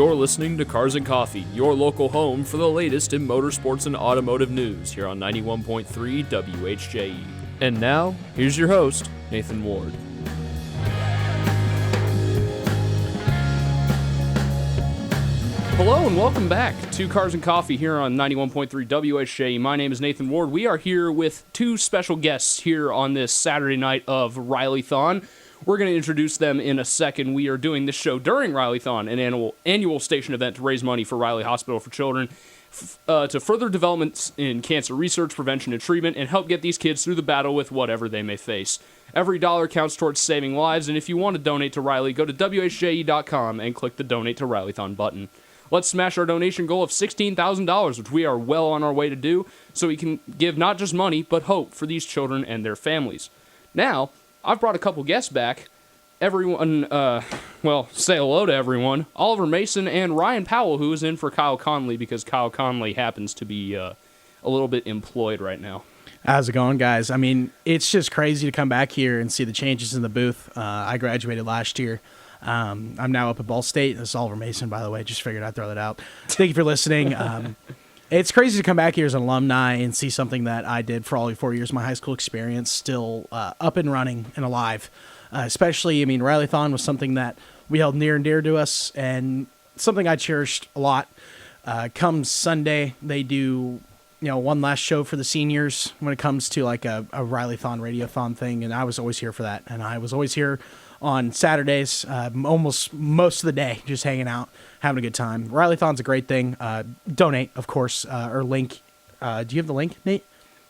You're listening to Cars and Coffee, your local home for the latest in motorsports and automotive news here on 91.3 WHJE. And now, here's your host, Nathan Ward. Hello and welcome back to Cars and Coffee here on 91.3 WHJE. My name is Nathan Ward. We are here with two special guests here on this Saturday night of Riley-thon. We're going to introduce them in a second. We are doing this show during Riley-thon, an annual station event to raise money for Riley Hospital for Children to further developments in cancer research, prevention, and treatment, and help get these kids through the battle with whatever they may face. Every dollar counts towards saving lives, and if you want to donate to Riley, go to WHJE.com and click the Donate to Riley-thon button. Let's smash our donation goal of $16,000, which we are well on our way to do, so we can give not just money, but hope for these children and their families. Now, I've brought a couple guests back. Everyone, say hello to everyone. Oliver Mason and Ryan Powell, who is in for Kyle Conley because Kyle Conley happens to be a little bit employed right now. How's it going, guys? I mean, it's just crazy to come back here and see the changes in the booth. I graduated last year. I'm now up at Ball State. This is Oliver Mason, by the way. Just figured I'd throw that out. Thank you for listening. It's crazy to come back here as an alumni and see something that I did for all 4 years of my high school experience still up and running and alive. Especially, Riley-thon was something that we held near and dear to us and something I cherished a lot. Come Sunday, they do one last show for the seniors when it comes to like a Riley-thon, radiothon thing, and I was always here for that. And I was always here on Saturdays, almost most of the day, just hanging out, having a good time. Riley-thon's a great thing. Donate, of course, or link. Do you have the link, Nate?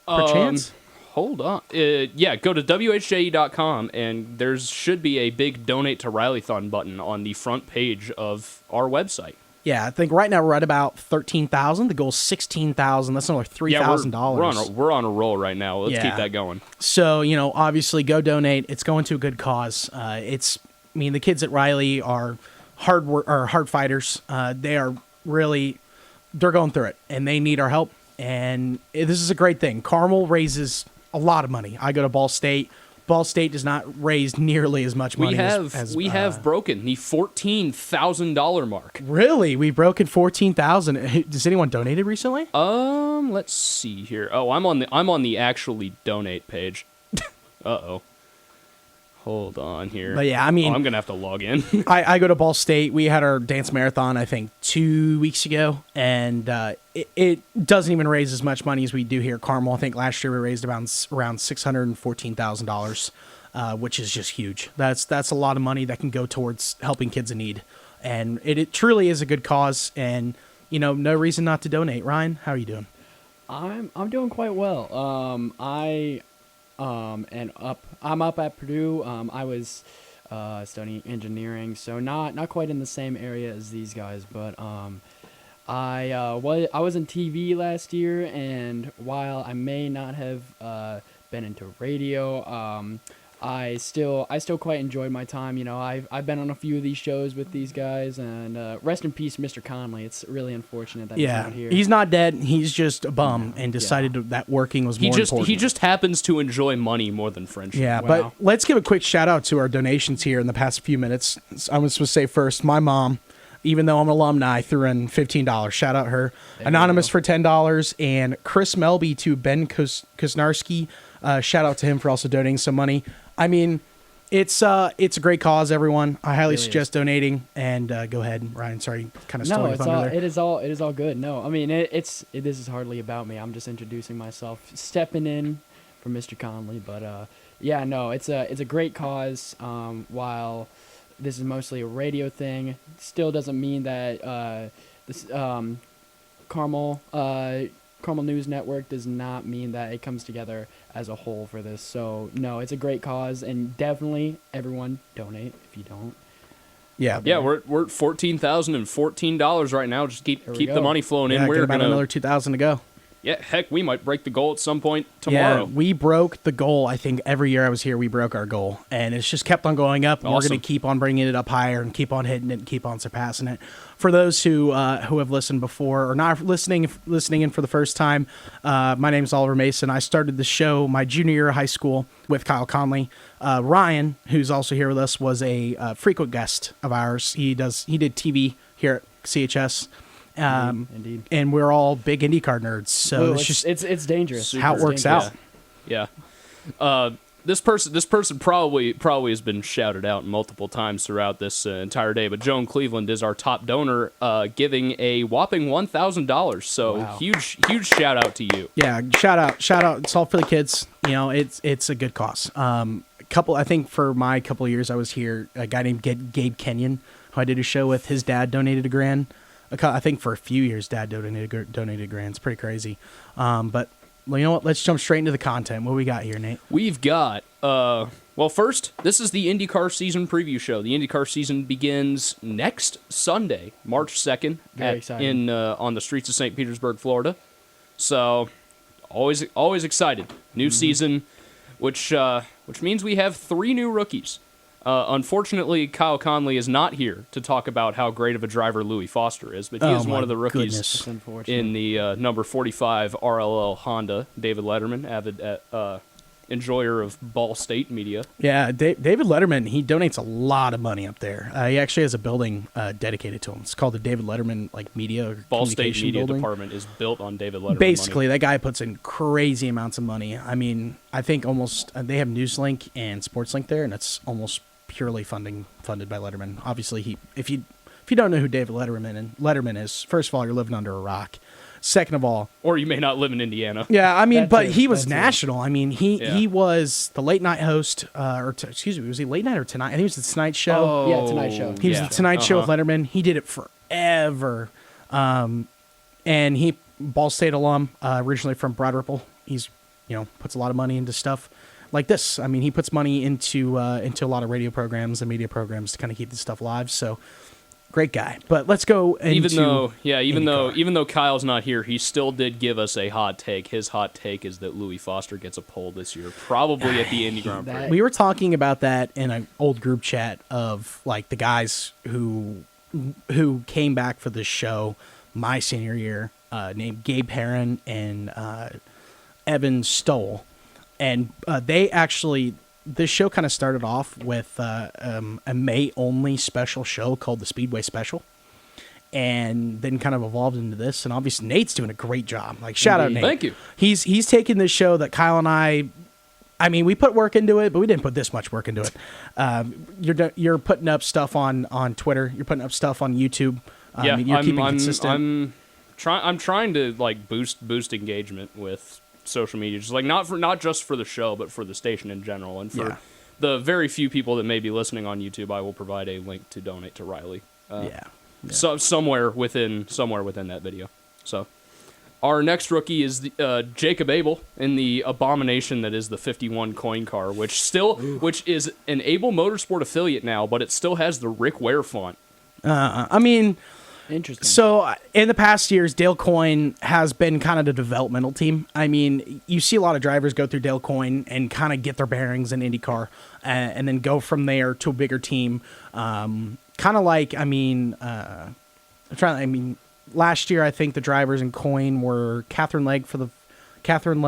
Perchance? Hold on. Yeah, go to WHJE.com, and there should be a big Donate to Riley-thon button on the front page of our website. Yeah, I think right now we're at about 13,000. The goal is 16,000. That's another $3,000. Yeah, we're on a roll right now. Let's keep that going. So, obviously go donate. It's going to a good cause. The kids at Riley are hard fighters. They're going through it, and they need our help. And this is a great thing. Carmel raises a lot of money. I go to Ball State. Ball State does not raise nearly as much money. We have broken the $14,000 mark. Really? We've broken 14,000. Does anyone donated recently? Let's see here. Oh, I'm on the actually donate page. Uh-oh. Hold on here. But yeah, I'm going to have to log in. I go to Ball State. We had our dance marathon, I think, 2 weeks ago, and it doesn't even raise as much money as we do here at Carmel. I think last year we raised around $614,000, which is just huge. That's a lot of money that can go towards helping kids in need, and it truly is a good cause, and no reason not to donate. Ryan, how are you doing? I'm doing quite well. I'm up at Purdue. I was studying engineering, so not quite in the same area as these guys, but I was in TV last year, and while I may not have been into radio, I still quite enjoyed my time. I've been on a few of these shows with these guys, and rest in peace, Mr. Conley. It's really unfortunate that he's not here. He's not dead. He's just a bum and decided that working was more important. He just happens to enjoy money more than friendship. Yeah, but let's give a quick shout out to our donations here in the past few minutes. I was supposed to say first, my mom, even though I'm an alumni, threw in $15. Shout out her. Anonymous for $10, and Chris Melby to Ben Kusnarski. Shout out to him for also donating some money. It's a great cause, everyone. I highly suggest donating. And go ahead, Ryan. Sorry, kind of stole your thunder there. It is all good. No, this is hardly about me. I'm just introducing myself, stepping in for Mr. Conley. But it's a great cause. While this is mostly a radio thing, still doesn't mean that this Carmel News Network does not mean that it comes together as a whole for this. So, no, it's a great cause, and definitely everyone donate if you don't. Yeah, we're at $14,014 right now. Just keep the money flowing in. We're about another 2,000 to go. Yeah, heck, we might break the goal at some point tomorrow. Yeah, we broke the goal. I think every year I was here, we broke our goal. And it's just kept on going up. And We're going to keep on bringing it up higher and keep on hitting it and keep on surpassing it. For those who have listened before or not listening in for the first time, my name is Oliver Mason. I started the show my junior year of high school with Kyle Conley. Ryan, who's also here with us, was a frequent guest of ours. He did TV here CHS. Indeed. And we're all big IndyCar nerds, so Ooh, it's just it's dangerous. how it It's works dangerous. out. Yeah. This person probably has been shouted out multiple times throughout this entire day, but Joan Cleveland is our top donor, giving a whopping $1,000. So Wow. huge shout out to you. Yeah, shout out. It's all for the kids. You know, it's a good cause. I think for my couple of years I was here, a guy named Gabe Kenyon, who I did a show with, his dad donated a grand. I think for a few years, Dad donated a grand. It's pretty crazy. But well, you know what? Let's jump straight into the content. What we got here, Nate? We've got, well, first, this is the IndyCar season preview show. The IndyCar season begins next Sunday, March 2nd, Very exciting. on the streets of St. Petersburg, Florida. So, always excited. New season, which means we have 3 new rookies. Unfortunately, Kyle Conley is not here to talk about how great of a driver Louis Foster is, but he is one of the rookies It's unfortunate. in the number 45 RLL Honda. David Letterman, avid enjoyer of Ball State media. Yeah, David Letterman, he donates a lot of money up there. He actually has a building dedicated to him. It's called the David Letterman Media or Ball State Communication Media Building. Department is built on David Letterman Basically, money. that guy puts in crazy amounts of money. I mean, I think almost they have Newslink and SportsLink there, and it's almost purely funded by Letterman. Obviously, if you don't know who David Letterman is, first of all, you're living under a rock. Second of all, Or you may not live in Indiana. yeah, I mean, That but too, he was that too. national. I mean, Yeah. he was the late night host, excuse me, was he late night or tonight? I think it was the Tonight Show. Yeah, Tonight Show. He was yeah. the Tonight Show with Uh-huh. Letterman. He did it forever. And he, Ball State alum, originally from Broad Ripple. He's, puts a lot of money into stuff like this. I mean, he puts money into a lot of radio programs and media programs to kind of keep this stuff alive. So, great guy. But let's go into Even IndyCar. though Kyle's not here, he still did give us a hot take. His hot take is that Louis Foster gets a pole this year, probably at the Indy Grand Prix. That- We were talking about that in an old group chat of like the guys who came back for this show my senior year, named Gabe Perrin and Evan Stoll, and this show kind of started off with a May only special show called the Speedway Special, and then kind of evolved into this. And obviously Nate's doing a great job. Like shout out Indeed. Nate. Thank you. He's taken this show that Kyle and I mean, we put work into it, but we didn't put this much work into it. You're putting up stuff on Twitter. You're putting up stuff on YouTube. Yeah, You're keeping consistent. I'm trying to like boost engagement with social media, just like not just for the show, but for the station in general, and for Yeah. the very few people that may be listening on YouTube. I will provide a link to donate to Riley. Yeah. So somewhere within that video. So our next rookie is Jacob Abel in the abomination that is the 51 coin car, which is an Abel Motorsport affiliate now, but it still has the Rick Ware font. I mean, Interesting. so in the past years, Dale Coyne has been kind of the developmental team. I mean, you see a lot of drivers go through Dale Coyne and kind of get their bearings in IndyCar, and then go from there to a bigger team. Kind of like, last year I think the drivers in Coyne were Catherine Legg for the Jack Harvey.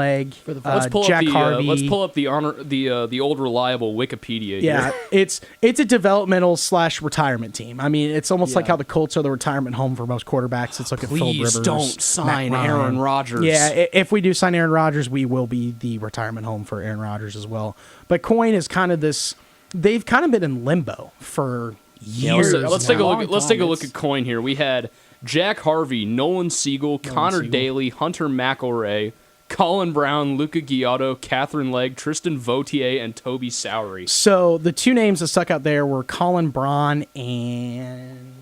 Let's pull up the old reliable Wikipedia. Yeah, here. it's a developmental / retirement team. I mean, it's almost like Yeah. how the Colts are the retirement home for most quarterbacks. It's like a Phil Please Rivers, don't sign Matt Ryan. Aaron Rodgers. Yeah, if we do sign Aaron Rodgers, we will be the retirement home for Aaron Rodgers as well. But Coyne is kind of this. They've kind of been in limbo for years. Let's take a Long look. Let's take a time. look at Coin here. We had Jack Harvey, Nolan Siegel, Connor Siegel. Daly, Hunter McElray, Colin Brown, Luca Giotto, Catherine Legg, Tristan Vautier, and Toby Sowery. So the two names that stuck out there were Colin Braun and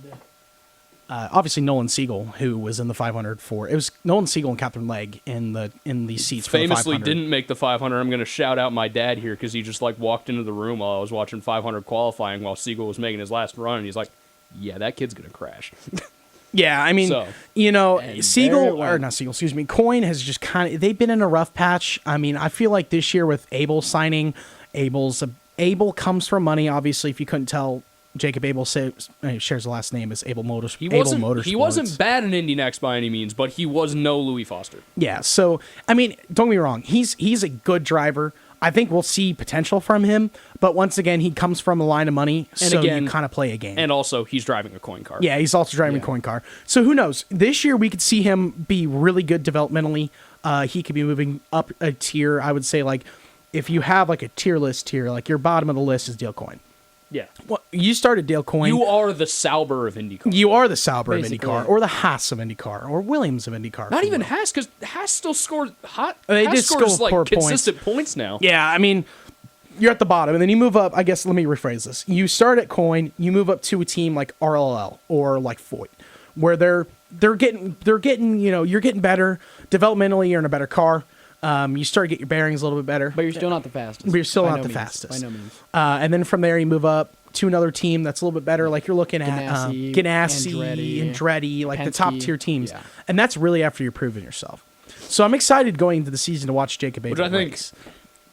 obviously Nolan Siegel, who was in the 500 for. It was Nolan Siegel and Catherine Legg in the seats. Famously for the 500. didn't make the 500. I'm going to shout out my dad here because he just like walked into the room while I was watching 500 qualifying while Siegel was making his last run, and he's like, "Yeah, that kid's going to crash." Yeah, I mean, So- And Siegel, there it or went. not Siegel, excuse me, Coyne has just kind of, they've been in a rough patch. I mean, I feel like this year with Abel signing, Abel comes from money, obviously, if you couldn't tell, Jacob Abel shares the last name as Abel Motors. He Abel wasn't. Motorsports. He wasn't bad in Indy Next by any means, but he was no Louis Foster. Yeah, so I mean, don't get me wrong. He's a good driver. I think we'll see potential from him. But once again, he comes from a line of money, And so again- you kind of play a game. And also, he's driving a coin car. Yeah, he's also driving a coin car. So who knows? This year we could see him be really good developmentally. He could be moving up a tier. I would say, like, if you have like a tier list here, like your bottom of the list is Dale Coyne. Yeah. Well, you started Dale Coyne. You are the Sauber of IndyCar. You are the Sauber of Basically. IndyCar, or the Haas of IndyCar, or Williams of IndyCar. Not if you even will. Haas, because Haas still scored hot. They Haas did scores score like poor consistent points now. Yeah, I mean, you're at the bottom, and then you move up. I guess let me rephrase this: you start at Coyne, you move up to a team like RLL or like Foyt, where they're getting you're getting better developmentally. You're in a better car. You start to get your bearings a little bit better, But you're still not the fastest. But you're still By not no the means. fastest. By no means. And then from there you move up to another team that's a little bit better. Like you're looking at Ganassi, Ganassi, Andretti, like the top Penske, tier teams, yeah. and that's really after you're proving yourself. So I'm excited going into the season to watch Jacob Abel Which I think, race.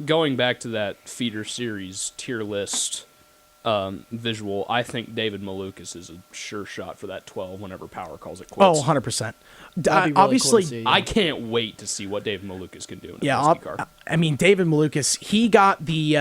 going back to that feeder series tier list visual, I think David Malukas is a sure shot for that 12 whenever Power calls it quits. Oh, 100%. That'd be really Obviously, cool to see. I can't wait to see what David Malukas can do in a yeah. Penske car. I mean, David Malukas, he got the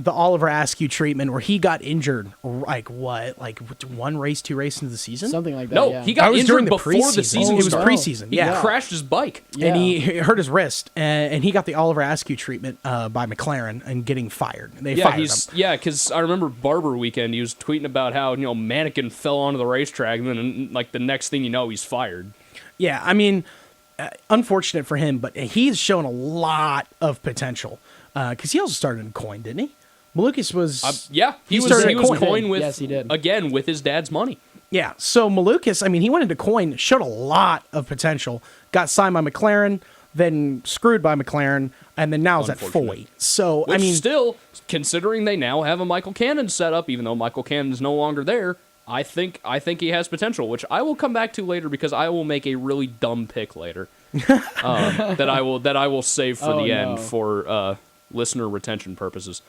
Oliver Askew treatment where he got injured. Like what? Like one race, two races into the season. Something like that. No, yeah. he That got was injured during the before the preseason. season It was started. preseason. He Yeah. crashed his bike. Yeah. And he hurt his wrist, and he got the Oliver Askew treatment by McLaren and getting fired. They Yeah, fired him. because I remember Barber Weekend. He was tweeting about how Mannequin fell onto the racetrack, and then like the next thing you know, he's fired. Yeah, I mean, unfortunate for him, but he's shown a lot of potential because he also started in Coin, didn't he? Malukas was Yeah, he started was at Coin. coin with Yes, he did. again with his dad's money. yeah. So Malukas, I mean, he went into Coin, showed a lot of potential, got signed by McLaren, then screwed by McLaren, and then now is at Unfortunate. Foyt. So Which I mean, still, considering they now have a Michael Cannon set up, even though Michael Cannon is no longer there, I think he has potential, which I will come back to later because I will make a really dumb pick later that I will save for Oh, the no. end for listener retention purposes.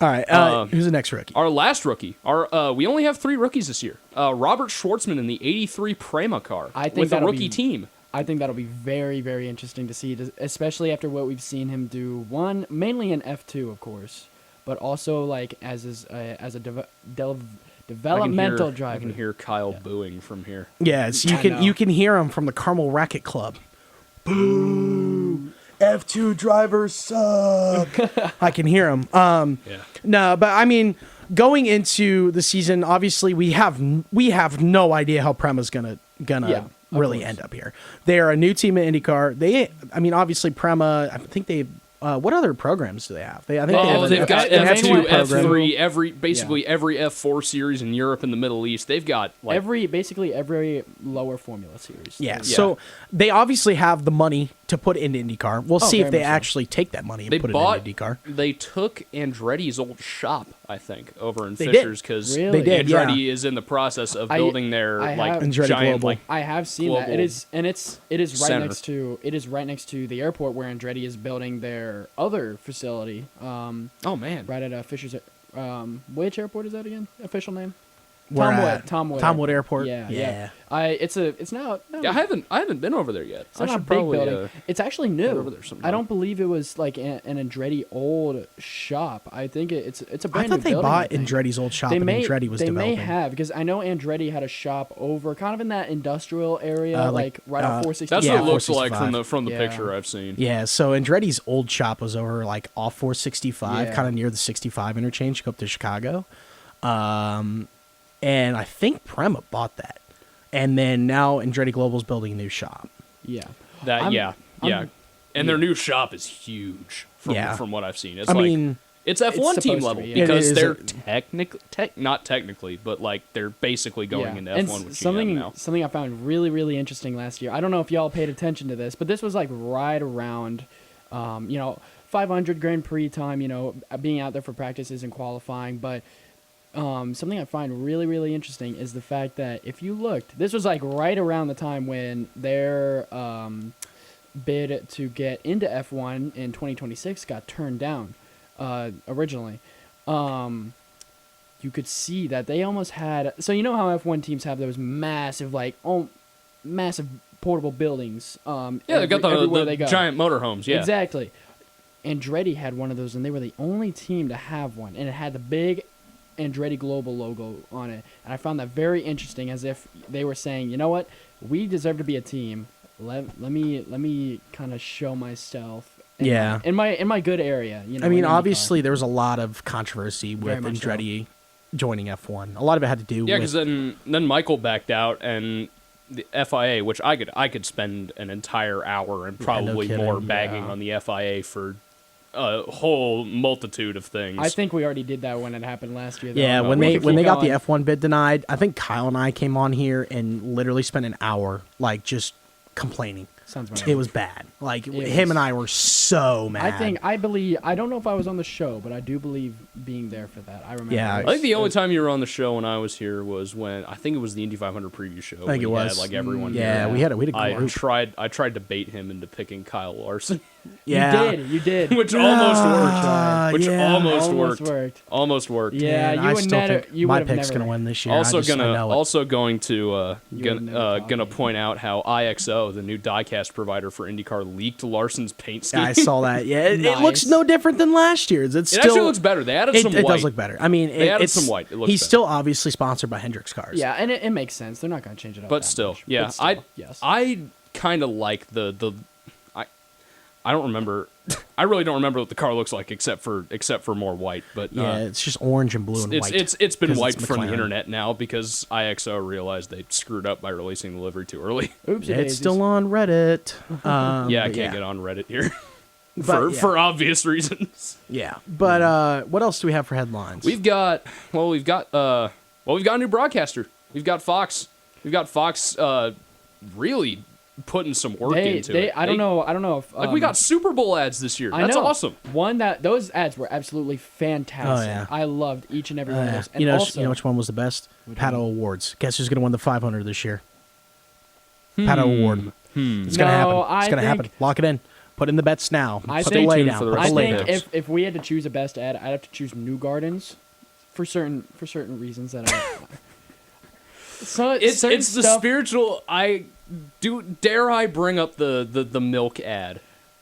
all right. Who's the next rookie? Our last rookie, we only have 3 rookies this year. Robert Schwartzman in the '83 Prema car I think with the that'll rookie be- team. I think that'll be very, very interesting to see, especially after what we've seen him do. Mainly in F2, of course, but also like as a developmental driver. I can hear Kyle booing from here. Yes, I know. you can hear him from the Carmel Racket Club. Boo! F2 drivers suck. I can hear him. Yeah. No, but I mean, going into the season, obviously we have no idea how Prema's gonna Yeah, of really course. end up here. They are a new team at IndyCar. I mean, obviously Prema. I think they. What other programs do they have? I think They've got an F2, F2 program. F3, every F4 series in Europe and the Middle East. They've got like Basically every lower Formula series. Yeah, Yeah. so they obviously have the money to put into IndyCar. We'll see if very they much so. actually take that money and they put bought. it into IndyCar. They took Andretti's old shop, I think, over in They did. Fishers because Really? They did, yeah. Andretti is in the process of I- building their I like have- Andretti giant Global. like I have seen that. global It is right center. next to the airport where Andretti is building their other facility. oh man. Right at Fisher's. Which airport is that again? Official name? We're Tom Wood. at Tom Wood Airport. Yeah, Yeah. It's now. No, Yeah, I haven't been over there yet. It's I not a should big probably building. It's actually new. over there sometime. I don't believe it was like an Andretti old shop. I think it's a I brand thought new they building, bought I think. Andretti's old shop They and may, Andretti was they developing. may have because I know Andretti had a shop over kind of in that industrial area, like, right off 460. That's Yeah, what it looks like 465. from the Yeah. picture I've seen. Yeah, so Andretti's old shop was over like off 465, Yeah. kind of near the 65 interchange, go up to Chicago. And I think Prema bought that. And then now Andretti Global's building a new shop. Yeah. That I'm- yeah. I'm- And their new shop is huge Yeah. from what I've seen. It's I like mean, it's F1 It's team supposed to level be, yeah. because It is they're not technically, but like they're basically going into And F1 with something GM now. something I found really really interesting last year. I don't know if y'all paid attention to this, but this was like right around 500 Grand Prix time, being out there for practices and qualifying, but something I find really, really interesting is the fact that if you looked, this was like right around the time when their bid to get into F1 in 2026 got turned down originally. You could see that they almost had. So you know how F1 teams have those massive, massive portable buildings. Yeah, they got everywhere the they go. giant motorhomes. Yeah, Exactly. Andretti had one of those, and they were the only team to have one, and it had the big Andretti Global logo on it. And I found that very interesting, as if they were saying, you know what, we deserve to be a team. Let me kind of show myself. In my good area. You know, I mean, in obviously there was a lot of controversy with Very much Andretti joining F1. A lot of it had to do Yeah, with because then Michael backed out, and the FIA, which I could spend an entire hour and probably kidding. more bagging Yeah. on the FIA for a whole multitude of things. I think we already did that when it happened last year. Though. Yeah, when We they could when keep they got the going. F1 bid denied, I think Kyle and I came on here and literally spent an hour like just complaining. Sounds right. It was bad. Like It him was- and I were so mad. I believe, I don't know if I was on the show, but I do believe being there for that. I remember. Yeah, I think the only time you were on the show when I was here was when I think it was the Indy 500 preview show. I think it we was had, like everyone. Yeah, here. we had a group. I tried to bait him into picking Kyle Larson, Yeah, You did. which almost worked. Ah, Which yeah. almost Almost worked. worked. Almost worked. Yeah, Man, you I would still never. think You my would have pick's never. gonna win this year. Also I know it. going to You would've never thought gonna it. point out how IXO, the new diecast provider for IndyCar, leaked Larson's paint scheme. Yeah, I saw that. Yeah, it looks Nice. no different than last year's. It's It still actually looks better. They added some it white. does look better. I mean, They added it's some white. It looks he's better. still obviously sponsored by Hendrix cars. Yeah, and it makes sense. They're not going to change it up. But that still, much. yeah, But still, yes. I kind of like the I don't remember. I really don't remember what the car looks like except for more white. But yeah, it's just orange and blue and white. it's been 'cause wiped from the McLaren. internet now because IXO realized they screwed up by releasing the livery too early. Oopsie It's daisies. still on Reddit. Yeah, I but can't get on Reddit here But, yeah. for obvious reasons. Yeah, but what else do we have for headlines? We've got a new broadcaster. We've got Fox. Really putting some work into it. I don't know if Like we got Super Bowl ads this year. I That's know. awesome. Those ads were absolutely fantastic. Oh, yeah. I loved each and every one of those. And you know, also, you know which one was the best? Which Pato one? Awards. Guess who's going to win the 500 this year? Pato Award. It's going to No, happen. I It's going to think- happen. Lock it in. Put in the bets now. I Put think- the lay Stay tuned down. for the Put rest the of lay the down. picks. if we had to choose a best ad, I'd have to choose New Gardens for certain reasons that I. It's certain the stuff- spiritual. Dare I bring up the milk ad?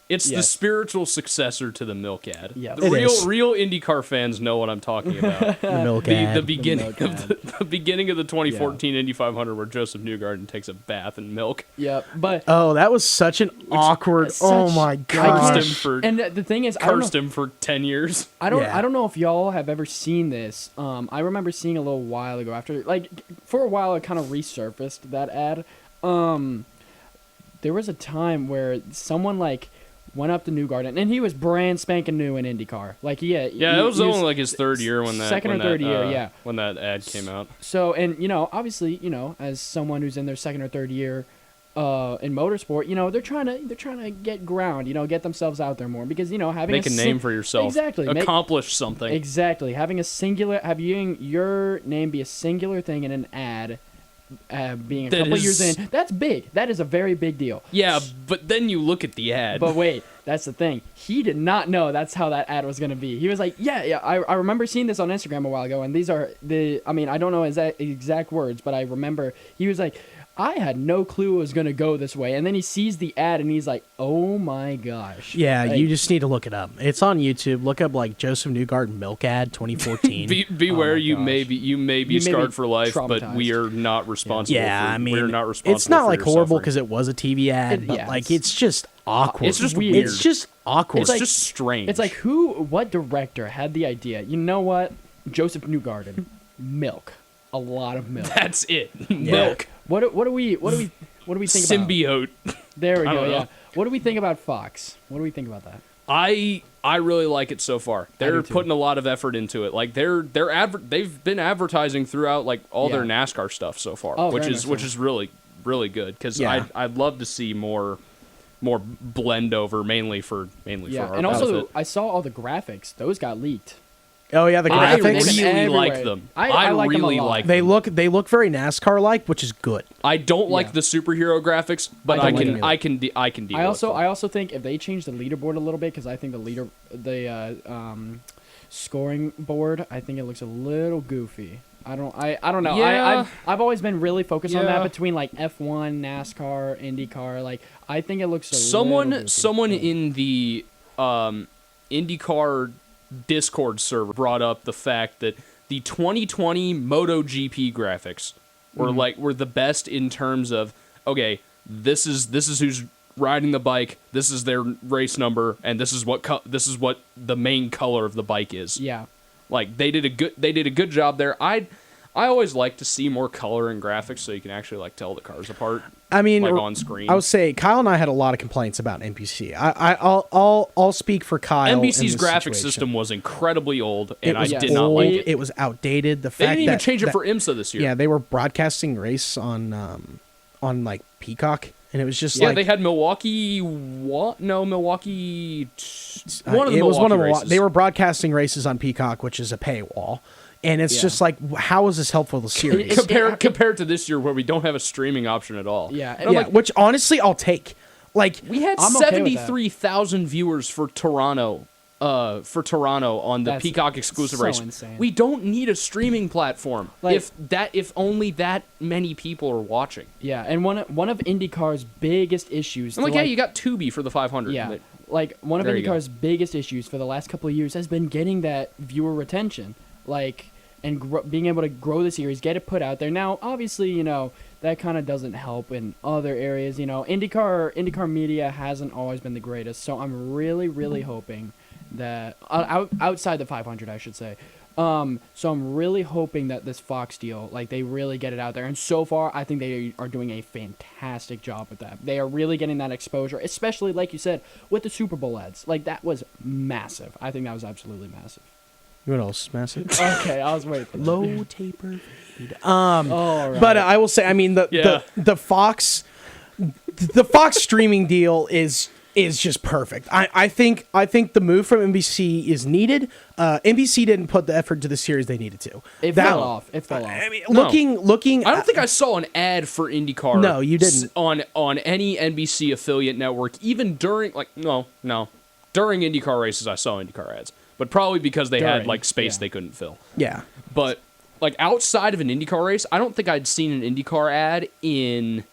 It's the Yes. spiritual successor to the milk ad. Yes. The It is. real IndyCar fans know what I'm talking about. The milk the ad. beginning milk of the beginning of the 2014 Indy 500 where Joseph Newgarden takes a bath in milk. Yep, but Oh, that was such an awkward. Oh such- my Cursed gosh. him for and the thing is, I don't know. cursed him for 10 years. I don't. Yeah. I don't know if y'all have ever seen this. I remember seeing a little while ago. After for a while, it kind of resurfaced that ad. There was a time where someone went up to Newgarden, and he was brand spanking new in IndyCar. Yeah, it was only like his third year when that second or third year, yeah. when that ad came out. So, and obviously, as someone who's in their second or third year in motorsport, they're trying to get ground, get themselves out there more because having Make a name for yourself. Exactly. Accomplish something. Exactly. Having your name be a singular thing in an ad, being a That couple is- years in, that's big. That is a very big deal. Yeah, but then you look at the ad. But wait, that's the thing. He did not know that's how that ad was going to be. He was like, yeah. I remember seeing this on Instagram a while ago, and these are I don't know exact words, but I remember he was like, I had no clue it was going to go this way. And then he sees the ad, and he's like, oh my gosh. Yeah, Like, you just need to look it up. It's on YouTube. Look up Joseph Newgarden milk ad 2014. Beware, Oh my you gosh. may be You may scarred be for life, but we traumatized. are not responsible. yeah, I mean, we're not responsible. it's not for like your horrible suffering. because it was a TV ad, It- but yeah, it's just awkward. It's just weird. weird. It's just awkward. It's just strange. It's like what director had the idea? You know what? Joseph Newgarden, milk, a lot of milk. that's it. Milk. What do we think about? Symbiote. There we I go. don't Yeah. know. What do we think about Fox? What do we think about that? I really like it so far. They're do too. putting a lot of effort into it. Like they've been advertising throughout all their Yeah. NASCAR stuff so far, Oh, which very is much so. really really good because Yeah. I'd love to see more blend over mainly for Yeah, our and also benefit. I saw all the graphics; those got leaked. Oh yeah, the I They've graphics. been really everywhere. like them. I like them a really lot. like They them. they look very NASCAR like, which is good. I don't like Yeah. the superhero graphics, but I I don't can like I can I can deal I also with them. I also think if they change the leaderboard a little bit, because I think scoring board, I think it looks a little goofy. I don't know. Yeah. I've always been really focused on Yeah. that between F1, NASCAR, IndyCar. I think it looks a little someone goofy. someone in the IndyCar Discord server brought up the fact that the 2020 MotoGP graphics were the best in terms of, okay, this is who's riding the bike, this is their race number, and this is what the main color of the bike is. Yeah. Like they did a good job there. I always like to see more color in graphics so you can actually like tell the cars apart. I mean, like on screen. I would say Kyle and I had a lot of complaints about NBC. I'll speak for Kyle. NBC's graphics system was incredibly old, and I did not old, like it. It was outdated. The They fact didn't even that, change it that- for IMSA this year. Yeah, they were broadcasting race on like Peacock, and it was just Yeah, like they had Milwaukee. What? No, Milwaukee. it was one of the they were broadcasting races on Peacock, which is a paywall, and it's just like, how is this helpful to the series? compared to this year where we don't have a streaming option at all. Yeah, And I'm like, which honestly I'll take. Like we had I'm okay with that. 73,000 viewers for Toronto. On the That's Peacock exclusive so race. insane. We don't need a streaming platform Like- if only that many people are watching. Yeah, and one of IndyCar's biggest issues. I'm like, yeah, you got Tubi for the 500. Yeah, but- like one of There you go. IndyCar's biggest issues for the last couple of years has been getting that viewer retention, like, and being able to grow the series, get it put out there. Now, obviously, that kind of doesn't help in other areas. IndyCar media hasn't always been the greatest, so I'm really, really hoping that outside the 500, I should say. So I'm really hoping that this Fox deal, like, they really get it out there. And so far, I think they are doing a fantastic job with that. They are really getting that exposure, especially, like you said, with the Super Bowl ads. Like, that was massive. I think that was absolutely massive. what else? Massive. Okay, I was waiting for that. Low taper fade. All right. But I will say, I mean, the Fox streaming deal is just perfect. I think the move from NBC is needed. NBC didn't put the effort to the series they needed to. It fell off. I mean, No. looking. I don't think I saw an ad for IndyCar. No, you didn't. On any NBC affiliate network, even during during IndyCar races, I saw IndyCar ads, but probably because they had During, like space yeah. they couldn't fill. Yeah. But like outside of an IndyCar race, I don't think I'd seen an IndyCar ad in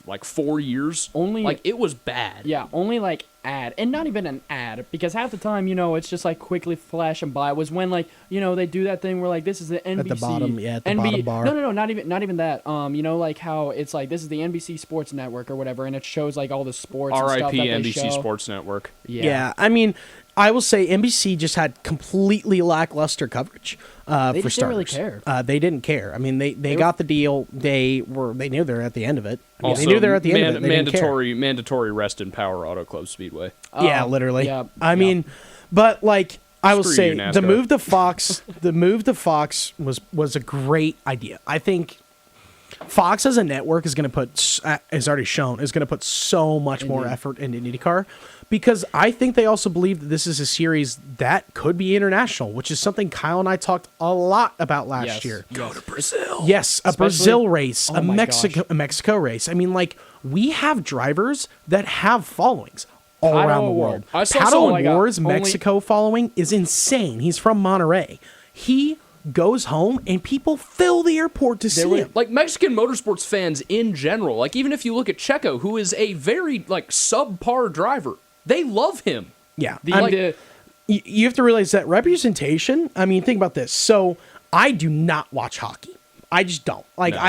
like 4 years. Only- like it was bad. Yeah, only like ad, and not even an ad, because half the time, it's just like quickly flashing by. Was when like they do that thing where like this is the NBC bottom, yeah, at the bottom bar. No, not even that. Like how it's like this is the NBC Sports Network or whatever, and it shows like all the sports. And stuff R.I.P. that they NBC show. Sports Network. Yeah. I mean, I will say NBC just had completely lackluster coverage. They for just didn't really starters. care. They didn't care. I mean, they got the deal. They knew they were at the end of it. I mean, Also, they knew they were at the end of it. They didn't care. mandatory rest in Power Auto Club Speedway. Yeah, literally. yeah, I mean, but like I will Screw say, you, NASCAR. the move to Fox was a great idea. I think Fox as a network is going to put, as already shown, is going to put so much more effort into IndyCar, because I think they also believe that this is a series that could be international, which is something Kyle and I talked a lot about last Yes. year. Go to Brazil. Yes, a Especially- Brazil race, Oh a my Mexico race. I mean, like, we have drivers that have followings all Pato around the Award. world. I saw Pato someone- Award's only- Mexico following is insane. He's from Monterey. He goes home and people fill the airport to see him. Like Mexican motorsports fans in general, like even if you look at Checo, who is a very like subpar driver, they love him. Yeah. The You have to realize that representation, I mean, think about this. So I do not watch hockey. I just don't. Like, No.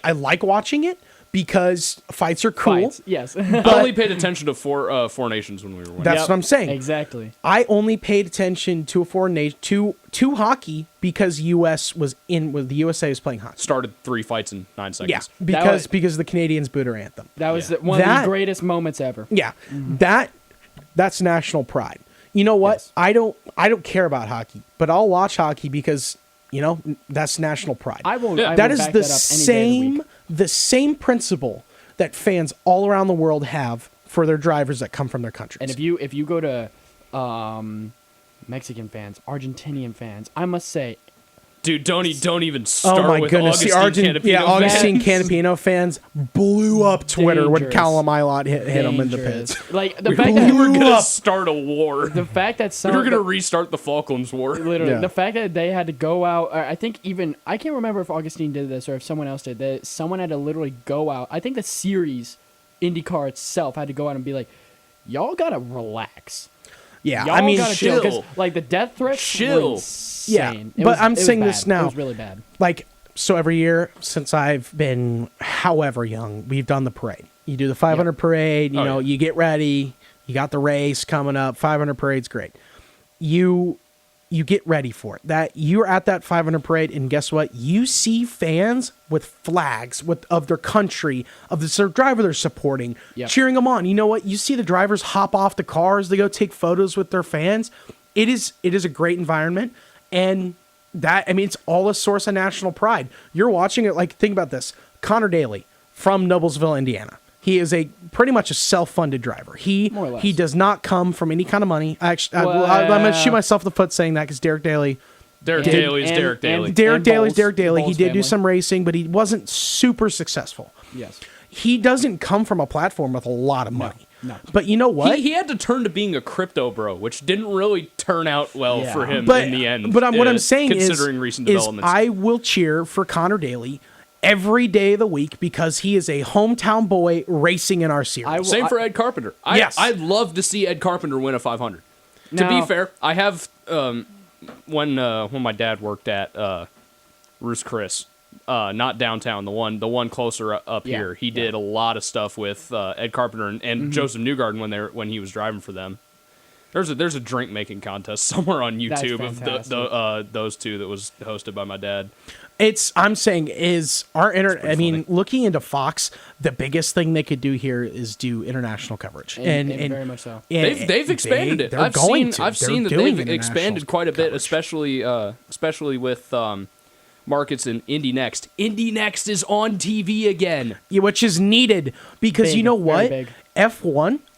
I like watching it because fights are cool. fights, yes. I only paid attention to Four Nations when we were winning. That's what I'm saying. Exactly. I only paid attention to a foreign nation to hockey because the USA was playing hockey. Started 3 fights in 9 seconds. Yeah, was- because the Canadians booed our anthem. That was Yeah. one of That- the greatest moments ever. Yeah, that's national pride. You know what? Yes. I don't care about hockey, but I'll watch hockey because that's national pride. I won't. Yeah. I That will is back the that up any day of the week. same principle that fans all around the world have for their drivers that come from their countries. And if you go to Mexican fans, Argentinian fans, I must say, Dude, don't even start oh my with goodness, the Augustine Canapino fans. Augustine Canapino fans blew up Twitter when Dangerous. Callum Ilott hit him in the dangerous. pits. Like the We fact were that gonna up. start a war. the fact that We some were gonna restart the Falklands War. literally Yeah. the fact that they had to go out. Or I think even I can't remember if Augustine did this or if someone else did. That someone had to literally go out. I think the series IndyCar itself had to go out and be like, y'all gotta relax. Yeah, Y'all I mean, gotta chill. 'Cause, chill. like, the death threats were Chill. insane. Yeah, but I'm it was saying bad. this now. It was really bad. like, so every year since I've been however young, we've done the parade. You do the 500 parade, you know, yeah. you get ready, you got the race coming up, 500 parade's great. You get ready for it. That you're at that 500 parade, and guess what? You see fans with flags of their country, of the driver they're supporting, Yep. cheering them on. You know what? You see the drivers hop off the cars, they go take photos with their fans. It is a great environment, and that, I mean, it's all a source of national pride. You're watching it, like, think about this. Connor Daly from Noblesville, Indiana. He is pretty much a self-funded driver. More or less. He does not come from any kind of money. Actually, I'm Well, going to shoot myself in the foot saying that, because Derek Daly. Derek And- Daly's and- Derek Daly. and- Derek Daly's Bowles- Derek Daly. He Bowles did do family. some racing, but he wasn't super successful. Yes. He doesn't come from a platform with a lot of money. no. But you know what? He had to turn to being a crypto bro, which didn't really turn out well Yeah. for him but, in the end. But what I'm saying considering recent is developments. I will cheer for Connor Daly every day of the week, because he is a hometown boy racing in our series. Same for Ed Carpenter. Yes. I'd love to see Ed Carpenter win a 500. To Now- be fair, I have when my dad worked at Roos Chris, not downtown, the one closer up Yeah, here. He yeah. did a lot of stuff with Ed Carpenter and Joseph Newgarden when he was driving for them. There's a drink making contest somewhere on That's YouTube of fantastic. those two that was hosted by my dad. I'm saying is our I mean, funny. looking into Fox, the biggest thing they could do here is do international coverage, And very much so. They've expanded it. They're I've going seen to. I've They're seen that doing they've international expanded quite a bit, coverage. especially with markets in Indy Next. Indy Next is on TV again. Yeah, which is needed, because Big, you know very what? big.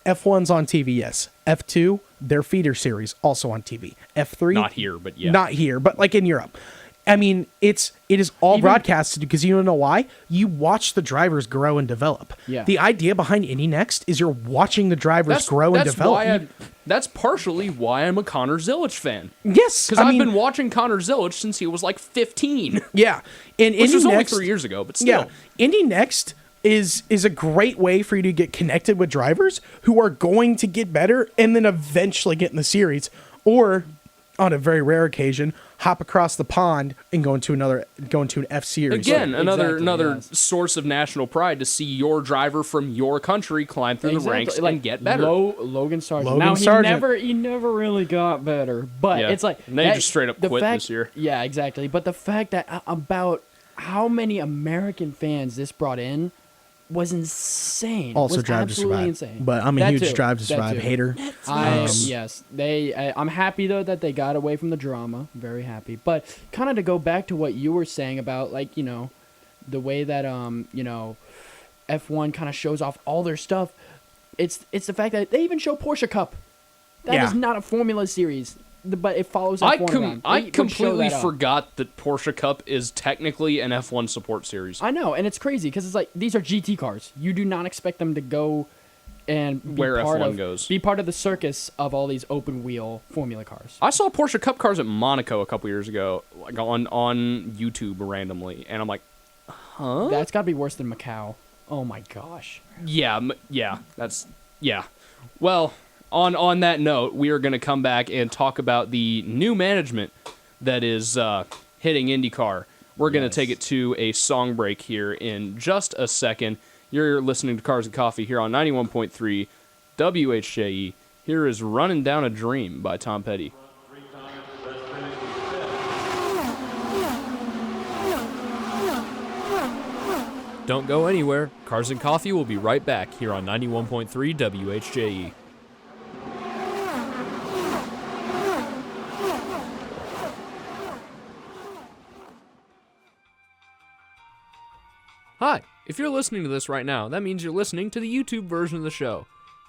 F1's on TV, yes. F2, their feeder series, also on TV. F3, Not here, but yeah. not here, but like in Europe. I mean, it is all broadcasted, because you don't know why. You watch the drivers grow and develop. Yeah. The idea behind Indy Next is you're watching the drivers grow and develop. That's partially why I'm a Connor Zilic fan. Yes, Because I've been watching Connor Zilic since he was like 15. Yeah, and Which Indy was only Next, 3 years ago, but still. yeah, Indy Next is a great way for you to get connected with drivers who are going to get better and then eventually get in the series, or on a very rare occasion, hop across the pond and go into an F series. Again, another yes. source of national pride to see your driver from your country climb through the ranks and get better. Logan Sargent. Logan Now Sargent. he never really got better, but Yeah. it's like And they just straight up the quit fact- this year. Yeah, exactly. But the fact that about how many American fans this brought in was insane. Also was Drive to absolutely Survive. insane. But I'm a That huge too. Drive to That Survive too. hater. Yes, I'm happy though that they got away from the drama. Very happy. But kind of to go back to what you were saying about, like, you know, the way that F1 kind of shows off all their stuff. It's the fact that they even show Porsche Cup. That is Yeah. not a Formula series, but it follows F1 around. I They would show completely that up. forgot that Porsche Cup is technically an F1 support series. I know, and it's crazy because it's like these are GT cars. You do not expect them to go and be Where part F1 of, goes. Be part of the circus of all these open wheel Formula cars. I saw Porsche Cup cars at Monaco a couple years ago, like on YouTube randomly, and I'm like, huh? That's got to be worse than Macau. Oh my gosh. Yeah, yeah. Well, on that note, we are going to come back and talk about the new management that is hitting IndyCar. We're going to take it to a song break here in just a second. You're listening to Cars and Coffee here on 91.3 WHJE. Here is Running Down a Dream by Tom Petty. Don't go anywhere. Cars and Coffee will be right back here on 91.3 WHJE. Hi, if you're listening to this right now, that means you're listening to the YouTube version of the show.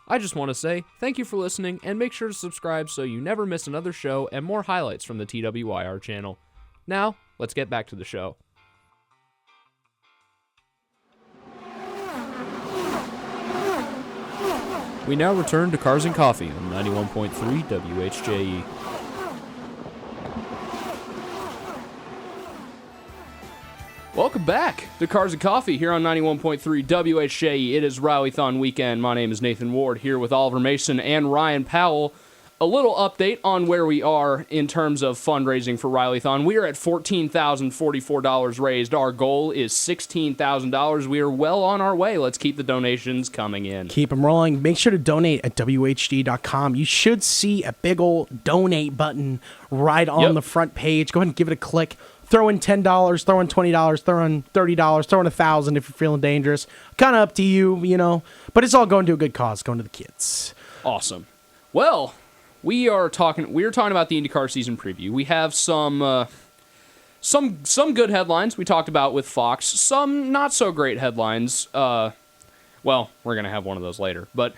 I just want to say thank you for listening and make sure to subscribe so you never miss another show and more highlights from the TWYR channel. Now, let's get back to the show. We now return to Cars and Coffee on 91.3 WHJE. Welcome back to Cars and Coffee here on 91.3 WHA. It is Rally-thon weekend. My name is Nathan Ward here with Oliver Mason and Ryan Powell. A little update on where we are in terms of fundraising for Rally-thon. We are at $14,044 raised. Our goal is $16,000. We are well on our way. Let's keep the donations coming in. Keep them rolling. Make sure to donate at WHD.com. You should see a big old donate button right on the front page. Go ahead and give it a click. Throw in $10, throw in $20, throw in $30, throw in $1,000 if you're feeling dangerous. Kind of up to you, you know. But it's all going to a good cause, going to the kids. Awesome. Well, we are talking about the IndyCar season preview. We have some good headlines we talked about with Fox. Some not so great headlines. Well, we're gonna have one of those later. But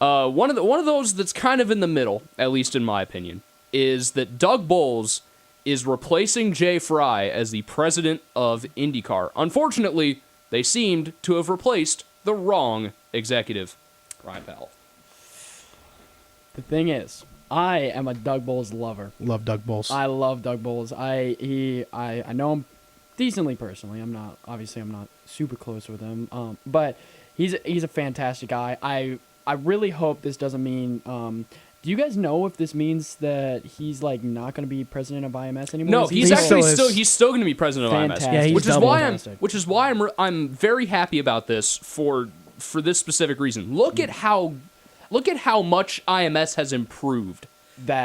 one of those that's kind of in the middle, at least in my opinion, is that Doug Bowles is replacing Jay Fry as the president of IndyCar. Unfortunately, they seemed to have replaced the wrong executive. Ryan Powell. The thing is, I am a Doug Bowles lover. Love Doug Bowles. I love Doug Bowles. I know him decently personally. I'm not super close with him. But he's a fantastic guy. I really hope this doesn't mean. Do you guys know if this means that he's like not going to be president of IMS anymore? No, he's actually still going to be president of IMS. Yeah, he's which is why I'm very happy about this for this specific reason. Look at how much IMS has improved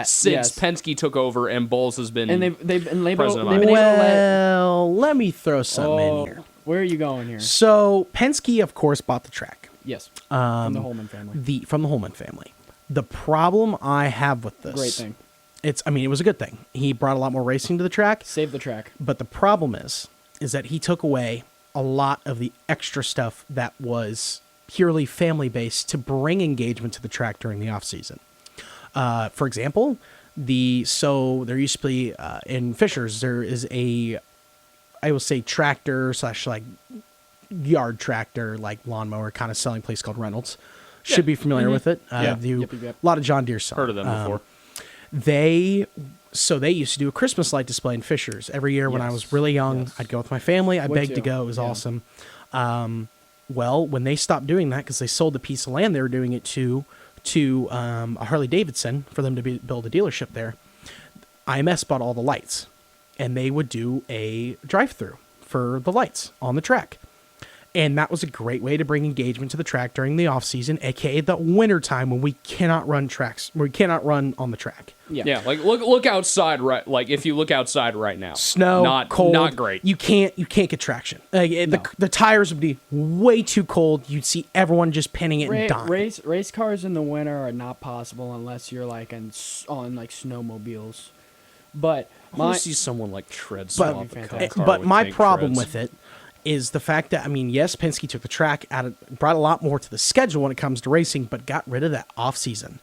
since Penske took over and Bowles has been president of IMS. Well, let me throw something in here. Where are you going here? So Penske, of course, bought the track. Yes, from the Holman family. The problem I have with this, great thing. It was a good thing. He brought a lot more racing to the track. Save the track. But the problem is that he took away a lot of the extra stuff that was purely family-based to bring engagement to the track during the off-season. For example, there used to be, in Fishers, there is I will say tractor / like yard tractor, like lawnmower kind of selling place called Reynolds. Should be familiar with it. Yeah. A lot of John Deere stuff. Heard of them before. They used to do a Christmas light display in Fishers every year when I was really young. Yes. I'd go with my family. I begged to go. It was awesome. Well, when they stopped doing that because they sold the piece of land they were doing it to a Harley Davidson for them to build a dealership there, IMS bought all the lights, and they would do a drive-through for the lights on the track. And that was a great way to bring engagement to the track during the off-season, a.k.a. the winter time when we cannot run on the track. Yeah, like look outside, right? Like if you look outside right now, snow, cold, not great. You can't get traction. The tires would be way too cold. You'd see everyone just pinning it and dying. Race cars in the winter are not possible unless you're like on like snowmobiles. But I see someone like tread swap a car but with my tank problem treads. with it is the fact that, yes, Penske took the track brought a lot more to the schedule when it comes to racing, but got rid of that off-season.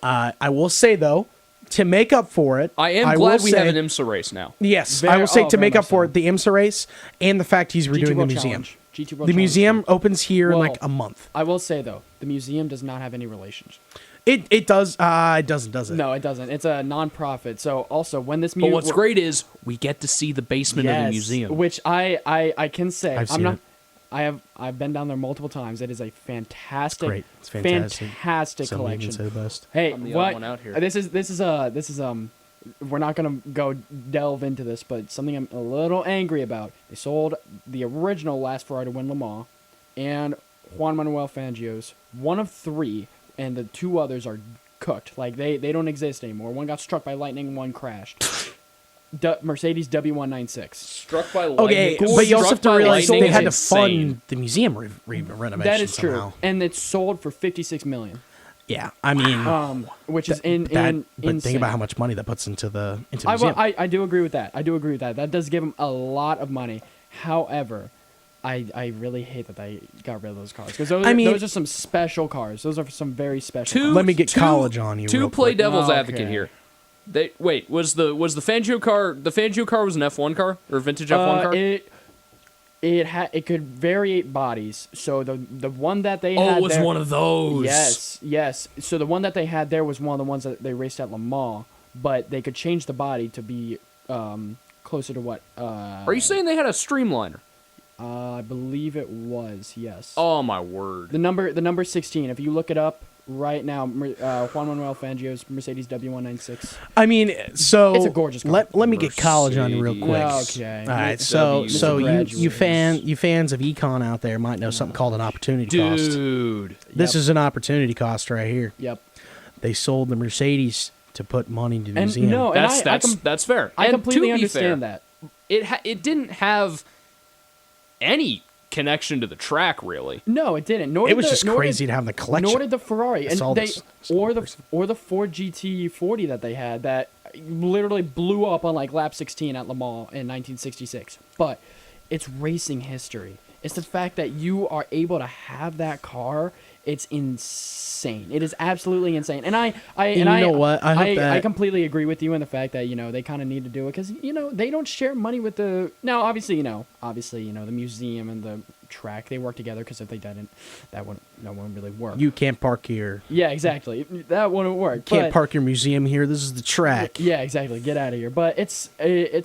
I will say, though, to make up for it... I am glad we have an IMSA race now. Yes, I will say to make up for it, the IMSA race and the fact he's redoing the museum. The museum opens here in like a month. I will say, though, the museum does not have any relations. It does. It doesn't, does it? No, it doesn't. It's a non-profit. So also when this But museum, what's great is we get to see the basement of the museum, which I can say I've seen it. I've been down there multiple times. It is a fantastic, great. It's fantastic. fantastic Some collection. even say the best. Hey, I'm the what? odd one out here. This is we're not gonna go delve into this, but something I'm a little angry about. They sold the original last Ferrari to win Le Mans, and Juan Manuel Fangio's one of three, and the two others are cooked. Like they don't exist anymore. One got struck by lightning, one crashed. Mercedes W196. struck by lightning. Okay, but you also have to realize they had to insane. fund the museum renovation. That is somehow. true, and it's sold for $56 million. Yeah, I mean, Which is but insane. think about how much money that puts into the I museum. do agree with that. That does give them a lot of money. However, I really hate that they got rid of those cars because those are some special cars. Those are some very special. Cars. Let me get college on you. To real play quick. devil's Okay. advocate here. Was the Fangio car? The Fangio car was an F1 car or a vintage F1 car? It could variate bodies. So the one that they had it was there, one of those. Yes. So the one that they had there was one of the ones that they raced at Le Mans, but they could change the body to be closer to what. Are you saying they had a streamliner? I believe it was, yes. Oh my word. The number 16. If you look it up right now, Juan Manuel Fangio's Mercedes W196. I mean, so It's a gorgeous car. Let me get college on you real quick. Mercedes. Okay. All right, W- so you graduates. fans of econ out there might know something called an opportunity cost. Dude. This Yep. is an opportunity cost right here. Yep. They sold the Mercedes to put money into the And museum. no, and That's fair. I And completely to be understand fair, that. It didn't have any connection to the track, really. No, it didn't. Nor it did was the- just nor crazy did- to have the collection. Nor did the Ferrari, That's all and they this- that's all or the impressive. or the Ford GT40 that they had that literally blew up on like lap 16 at Le Mans in 1966. But it's racing history. It's the fact that you are able to have that car. It's insane. It is absolutely insane. And I know what? I hope I that- completely agree with you in the fact that they kind of need to do it because they don't share money with the now obviously the museum and the track, they work together because if they didn't, that wouldn't really work. You can't park here. Yeah, exactly. That wouldn't work. Can't But- park your museum here. This is the track. Yeah, exactly. Get out of here. But it's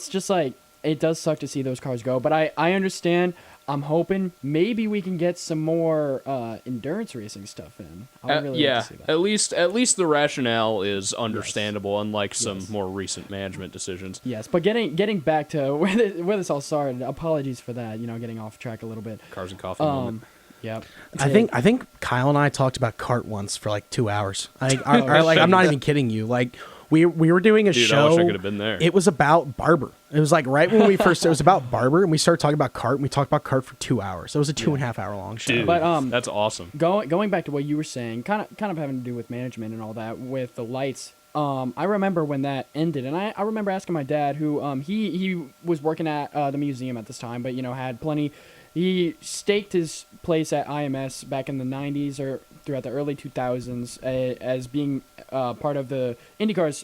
just like it does suck to see those cars go. But I understand. I'm hoping maybe we can get some more endurance racing stuff in. I would really Yeah, like to see that. at least the rationale is understandable, unlike some Yes. more recent management decisions. Yes, but getting back to where this all started. Apologies for that. Getting off track a little bit. Cars and coffee moment. Yep. I think Kyle and I talked about kart once for like 2 hours. I'm not even kidding you. Like we were doing a Dude, show. I wish I could have been there. It was about Barber. It was like right when we first. It was about Barber, and we started talking about kart. And we talked about kart for 2 hours. It was a 2.5 hour long show. Dude, But, that's awesome. Going back to what you were saying, kind of having to do with management and all that, with the lights. I remember when that ended, and I remember asking my dad, who he was working at the museum at this time, but had plenty. He staked his place at IMS back in the 90s or throughout the early 2000s as being part of the IndyCar's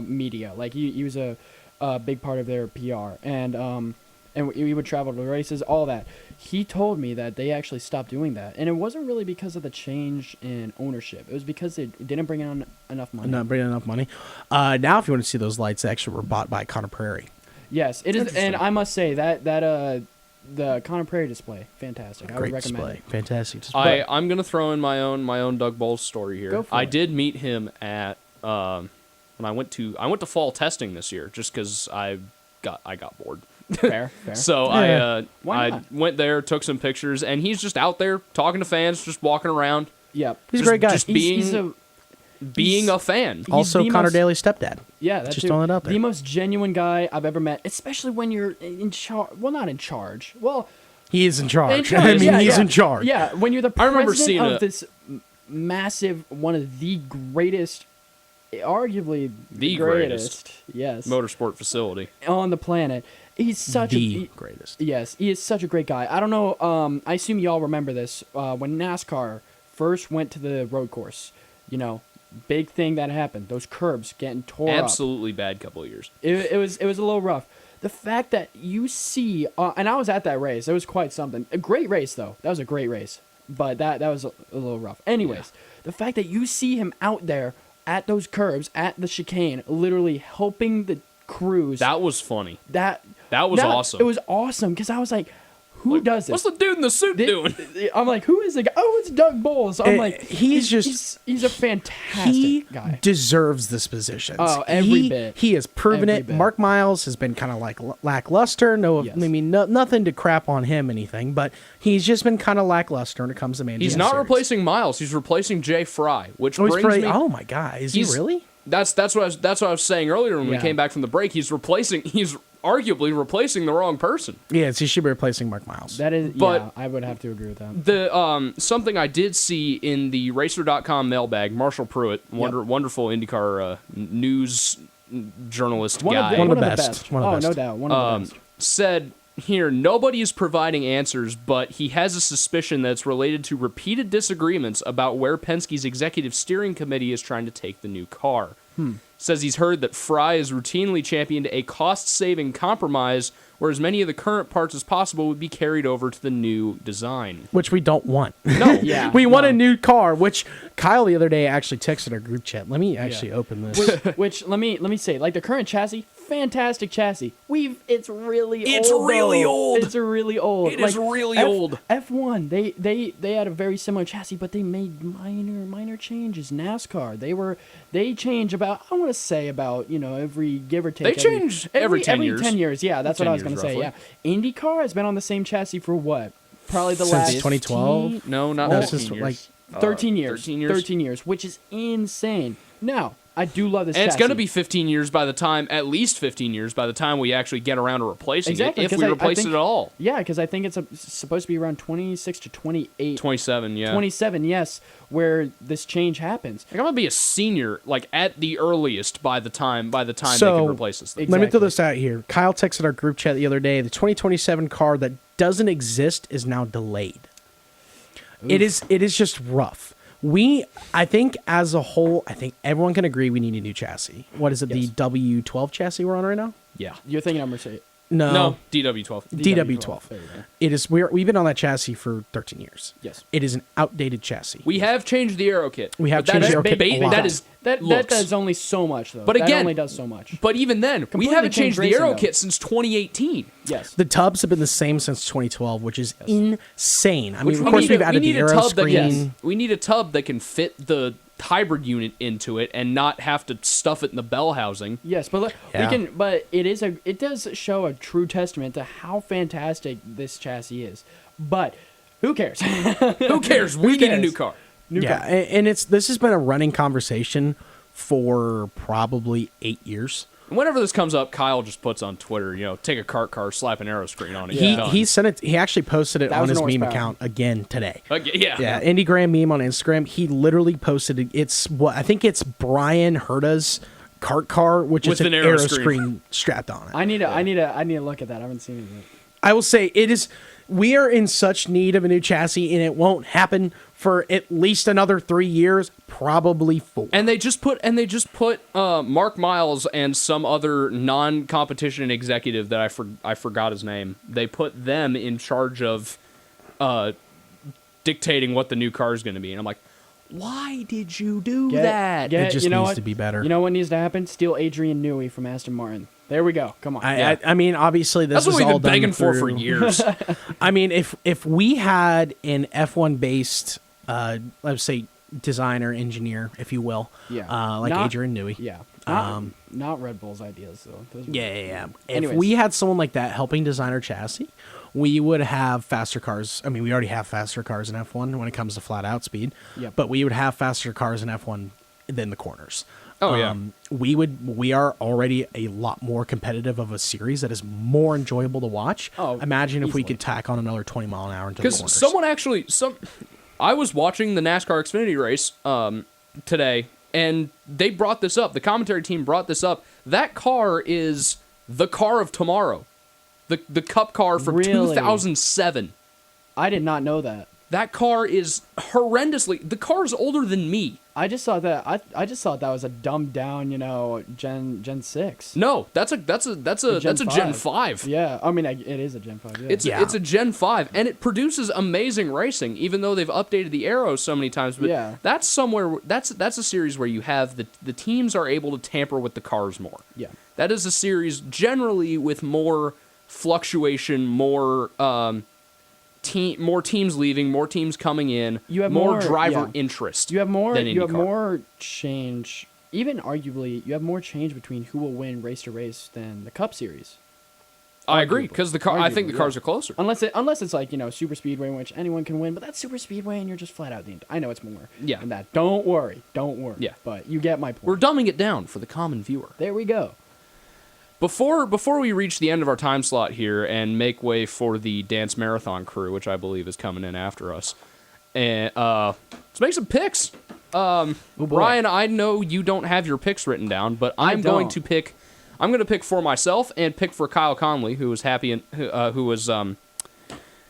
media. Like he was a big part of their PR, and we would travel to the races, all that. He told me that they actually stopped doing that, and it wasn't really because of the change in ownership. It was because they didn't bring in enough money. Not bringing enough money. Now, if you want to see those lights, they actually were bought by Conor Prairie. Yes, it is, Interesting. and I must say that the Conor Prairie display, fantastic. I would Great recommend display. it. Fantastic display. I'm gonna throw in my own Doug Bowles story here. Go for I it. did meet him at when I went to fall testing this year, just because I got bored. Fair. So Yeah. Why I not? went there, took some pictures, and he's just out there talking to fans, just walking around, Yep. He's a just- great guy. just He's being a fan. he's Also, the Connor most- Daly's stepdad. Yeah, that's Just throwing it out there. The most genuine guy I've ever met, especially when you're in charge. Well, not in charge. Well, He is in charge. in I charge, mean, yeah, he's yeah. in charge. Yeah, when you're the I remember president seeing of a- this massive, one of the greatest, arguably The greatest yes, Motorsport facility. on the planet. He's such The greatest. Yes, he is such a great guy. I don't know. I assume y'all remember this when NASCAR first went to the road course. Big thing that happened. Those curbs getting tore up. Absolutely bad couple of years. It was a little rough. The fact that you see, and I was at that race. It was quite something. A great race though. That was a great race. But that was a little rough. Anyways, the fact that you see him out there at those curbs, at the chicane, literally helping the crews. That was funny. That was awesome. It was awesome because I was like, who does this? What's the dude in the suit doing? I'm like, who is the guy? Oh, it's Doug Bowles. I'm like, he's a fantastic He guy. deserves this position. Oh, every bit. He has proven Every it. bit. Mark Miles has been kind of like lackluster. Yes. Nothing to crap on him, anything, but he's just been kind of lackluster when it comes to managing. He's the not series. replacing Miles. He's replacing Jay Fry, which Oh, he's brings probably- me. oh my God, is he He's- really? That's what I was saying earlier when we Yeah. came back from the break. He's arguably replacing the wrong person. Yes, he should be replacing Mark Miles. That is, But- yeah, I would have to agree with that. The something I did see in the Racer.com mailbag, Marshall Pruitt, wonderful IndyCar news journalist guy, One of the best. One of the Oh, no best. doubt. One of the best. said here nobody is providing answers, but he has a suspicion that it's related to repeated disagreements about where Penske's executive steering committee is trying to take the new car. says he's heard that Fry has routinely championed a cost-saving compromise where as many of the current parts as possible would be carried over to the new design. Which we don't want. No. Yeah, We want a new car, which Kyle the other day actually texted our group chat. Let me actually open this. Which let me say, like the current chassis, fantastic chassis. It's really It's old. really though. old. It's really old. It is really old. F1, they had a very similar chassis, but they made minor changes. NASCAR, they change about, I want to say about, every give or take. They change every 10 years. 10 years, yeah, that's what 10 I was going to say. roughly. Yeah, IndyCar has been on the same chassis for what? Probably the Since last 2012? No, not No, 15 since, years. like, 13 years. 13 years. 13 years, which is insane. Now, I do love this And chassis. it's going to be 15 years by the time, at least 15 years by the time we actually get around to replacing Exactly, it, if 'cause we I replace think- it at all. Yeah, because I think it's supposed to be around 26 to 28. 27, yeah. 27, yes, where this change happens. Like, I'm going to be a senior, like, at the earliest by the time they So, can replace this thing. Let me throw Exactly. this out here. Kyle texted our group chat the other day. The 2027 car that doesn't exist is now delayed. It is just rough. I think as a whole, I think everyone can agree we need a new chassis. What is it, Yes. the W12 chassis we're on right now? Yeah. You're thinking I'm Mercedes. No, DW12. DW12. There you go. It is. We've been on that chassis for 13 years. Yes. It is an outdated chassis. We have changed the aero kit. We have but that changed is the aero kit ba- a lot. That is That looks. does only so much, though. But that again- only does so much. But even then, we Completely haven't changed changed the aero racing, though. kit since 2018. Yes. The tubs have been the same since 2012, which is insane. I mean, Which of course, we've we added need the a aero tub that screen. we need a tub that can fit the hybrid unit into it and not have to stuff it in the bell housing. Yes, but Yeah. we can. But it does show a true testament to how fantastic this chassis is. But who cares? Who cares? We need a cares? new car. Yeah, and this has been a running conversation for probably 8 years. Whenever this comes up, Kyle just puts on Twitter, take a kart car, slap an aero screen on it. Yeah. done. He sent it. He actually posted it That on was his an meme horsepower. account again today. Okay, yeah. Yeah, Indie Graham meme on Instagram. He literally posted it. It's what I think it's Brian Herta's kart car, which With is an an aero aero screen. screen strapped on it. I need to look at that. I haven't seen it yet. I will say it is. We are in such need of a new chassis, and it won't happen for at least another 3 years, probably 4. And they just put Mark Miles and some other non-competition executive that I forgot his name. They put them in charge of dictating what the new car is going to be, and I'm like, why did you do that? It just you know needs what? to be better. You know what needs to happen? Steal Adrian Newey from Aston Martin. There we go. Come on. I mean, obviously, this That's what is we've all been begging done for through- years. I mean, if we had an F1 based, let's say, designer, engineer, if you will, Yeah. like Not- Adrian Newey. Yeah. Not Red Bull's ideas though. Those were- Yeah. If Anyways. we had someone like that helping design our chassis, we would have faster cars. I mean, we already have faster cars in F1 when it comes to flat out speed. Yep. But we would have faster cars in F1 than the corners. Oh, yeah. We are already a lot more competitive of a series that is more enjoyable to watch. Oh, Imagine if we easily. could tack on another 20 mile an hour into the Because corners. I was watching the NASCAR Xfinity race today, and they brought this up. The commentary team brought this up. That car is the car of tomorrow. The Cup car from Really? 2007. I did not know that. That car is horrendously. The car is older than me. I just thought that I just thought that was a dumbed down, Gen 6. No, that's a Gen 5. Yeah, I mean it is a Gen 5. Yeah. It's a Gen 5, and it produces amazing racing, even though they've updated the arrows so many times. But Yeah. that's a series where you have the teams are able to tamper with the cars more. Yeah. That is a series generally with more fluctuation, more teams leaving, more teams coming in, You have more more- driver yeah. interest. You have more. than You have IndyCar. more change. Even arguably, you have more change between who will win race to race than the Cup Series. I agree Arguably. because I think the Arguably, cars yeah. are closer. Unless it's like super speedway in which anyone can win, but that's super speedway and you're just flat out the. I know it's more. Yeah. Than that. Don't worry. Yeah. But you get my point. We're dumbing it down for the common viewer. There we go. Before we reach the end of our time slot here and make way for the dance marathon crew, which I believe is coming in after us, and let's make some picks. boy. Ryan, I know you don't have your picks written down, but I'm going don't. to pick. I'm going to pick for myself and pick for Kyle Conley, who was happy and who was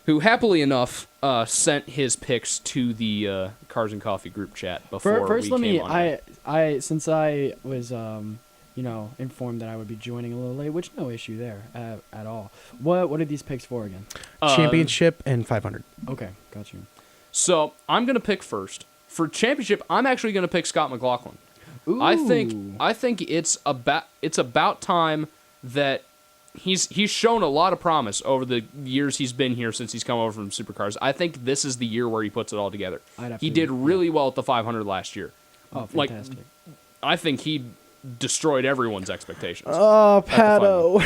who happily enough sent his picks to the Cars and Coffee group chat before First, we let came me. on. Since I was informed that I would be joining a little late, which no issue there at all. What are these picks for again? Championship and 500. Okay, got you. So I'm gonna pick first for championship. I'm actually gonna pick Scott McLaughlin. Ooh. I think it's about time that he's shown a lot of promise over the years he's been here since he's come over from Supercars. I think this is the year where he puts it all together. He did really well at the 500 last year. Oh, fantastic. I think he destroyed everyone's expectations. Oh, Pato.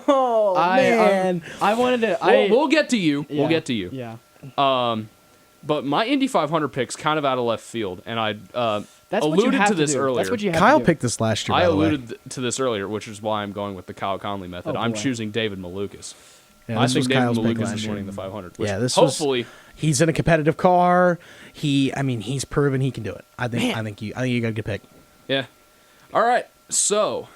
Oh, man. I wanted to. We'll get to you. Yeah, We'll get to you. Yeah. But my Indy 500 pick's kind of out of left field, and I That's what you alluded have to this do. earlier. That's what you have Kyle to do. picked this last year, I by the way. alluded to this earlier, which is why I'm going with the Kyle Conley method. Oh, I'm boy. choosing David Malukas. Yeah, I this think was David Kyle's pick Malukas last is year. winning the 500. Which Yeah, this hopefully he's in a competitive car. He's proven he can do it. I think you got a good pick. Yeah. All right. So,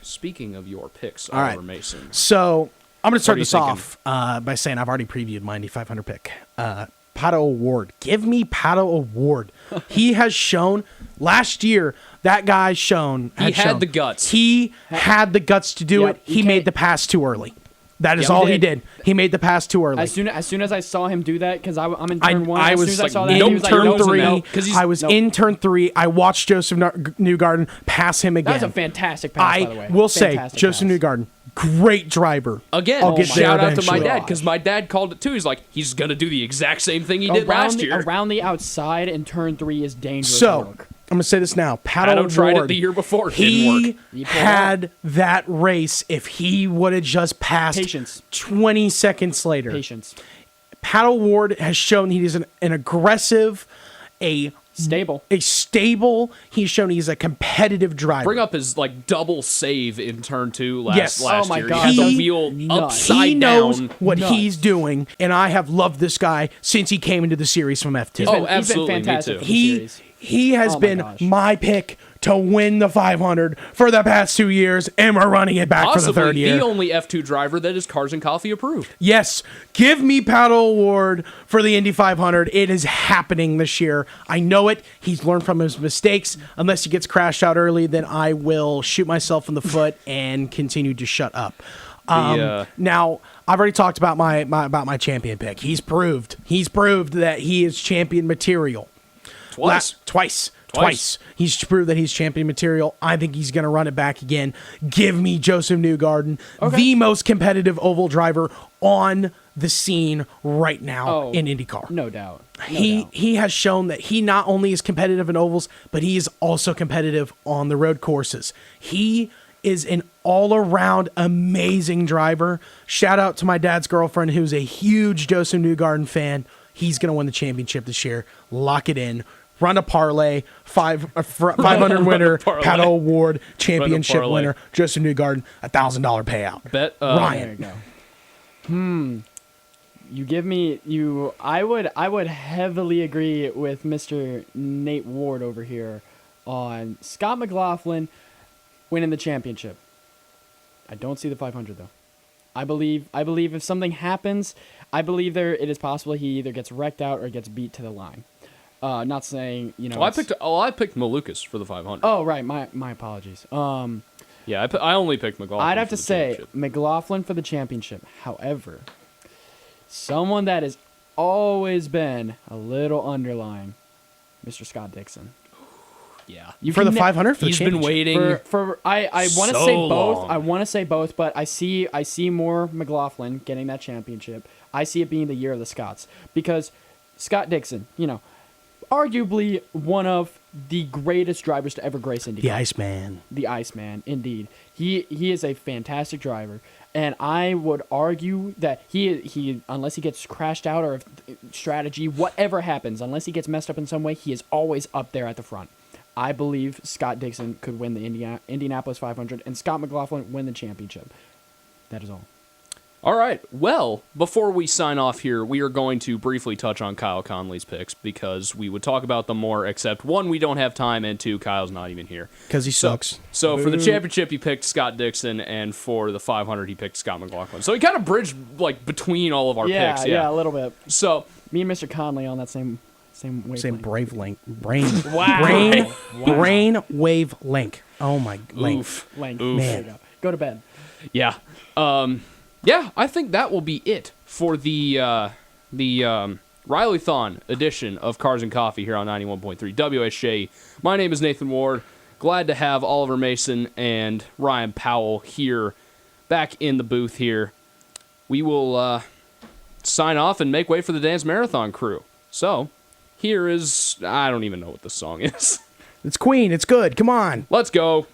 speaking of your picks, All right. Oliver Mason. So I'm going to start are you this off by saying I've already previewed my Indy 500 pick. Pato Award. Give me Pato Award. He has shown last year. That guy He shown had the guts. He had the guts to do Yep, it. he He made can't- the pass too early. That is Yep, all he he did. He made the pass too early. As soon as I saw him do that, because I'm in turn one. I As was soon as I like, saw that, nope, he was like, turn nope, three. nope. 'cause he's- I was nope. in turn 3. I watched Joseph Newgarden pass him again. That was a fantastic pass, by the I way. will say, Fantastic Joseph pass. Newgarden, great driver. Again, I'll get there shout out to my eventually. dad, because my dad called it too. He's like, he's going to do the exact same thing he did last year. Around the outside in turn 3 is dangerous So work. I'm gonna say this now. Pato Pato tried it Ward, the year before. It He didn't work. He pulled had that race if he would have just passed Patience. 20 seconds later. Patience. Pato Ward has shown he is an aggressive, Stable. a stable. He's shown he's a competitive driver. Bring up his like double save in turn 2 last Yes. last Oh my year. God, He had the that's wheel nuts. upside He knows down. what Nuts. he's doing, and I have loved this guy since he came into the series from F2. He's Oh, been absolutely, me fantastic too. for the he series. he has Oh my been gosh. my pick to win the 500 for the past 2 years, and we're running it back for the Possibly third year. the only F2 driver that is Cars and Coffee approved. Yes, give me Pato Award for the Indy 500. It is happening this year. I know it. He's learned from his mistakes. Unless he gets crashed out early, then I will shoot myself in the foot and continue to shut up. Now, I've already talked about my champion pick. He's proved that he is champion material. Twice. He's proved that he's champion material. I think he's going to run it back again. Give me Joseph Newgarden, the most competitive oval driver on the scene right now in IndyCar. No doubt. He has shown that he not only is competitive in ovals, but he is also competitive on the road courses. He is an all-around amazing driver. Shout out to my dad's girlfriend, who's a huge Joseph Newgarden fan. He's going to win the championship this year. Lock it in. Run a parlay, 500 winner, parlay. Pato Award, championship parlay. winner, Joseph Newgarden, $1,000 payout. Bet Ryan. There you go. You give me I would heavily agree with Mr. Nate Ward over here on Scott McLaughlin winning the championship. I don't see the 500 though. I believe if something happens, I believe it is possible he either gets wrecked out or gets beat to the line. Not saying, Well, I picked Malukas for the 500. Oh, right, my apologies. Yeah, I only picked McLaughlin. I'd have for to the say championship. McLaughlin for the championship. However, someone that has always been a little underlying, Mr. Scott Dixon. Yeah. For the 500 for the He's been championship. waiting. I want to so say both. long. I want to say both, but I see more McLaughlin getting that championship. I see it being the year of the Scots because Scott Dixon, arguably one of the greatest drivers to ever grace IndyCar. The Iceman. The Iceman, indeed. He is a fantastic driver, and I would argue that he unless he gets crashed out or if strategy, whatever happens, unless he gets messed up in some way, he is always up there at the front. I believe Scott Dixon could win the Indianapolis 500 and Scott McLaughlin win the championship. That is all. All right. Well, before we sign off here, we are going to briefly touch on Kyle Conley's picks because we would talk about them more, except one, we don't have time, and two, Kyle's not even here. Because he sucks. So for the championship, he picked Scott Dixon, and for the 500, he picked Scott McLaughlin. So he kind of bridged like between all of our picks. Yeah, a little bit. So Me and Mr. Conley on that same wavelength. Same brave link. Brain. Wow. Brain wave link. Oh my link. Length. Oof. There you go. Go to bed. yeah. Yeah, I think that will be it for the Riley-thon edition of Cars and Coffee here on 91.3 WSJ. My name is Nathan Ward. Glad to have Oliver Mason and Ryan Powell here, back in the booth here. We will sign off and make way for the Dance Marathon crew. So, here is... I don't even know what the song is. It's Queen. It's good. Come on. Let's go.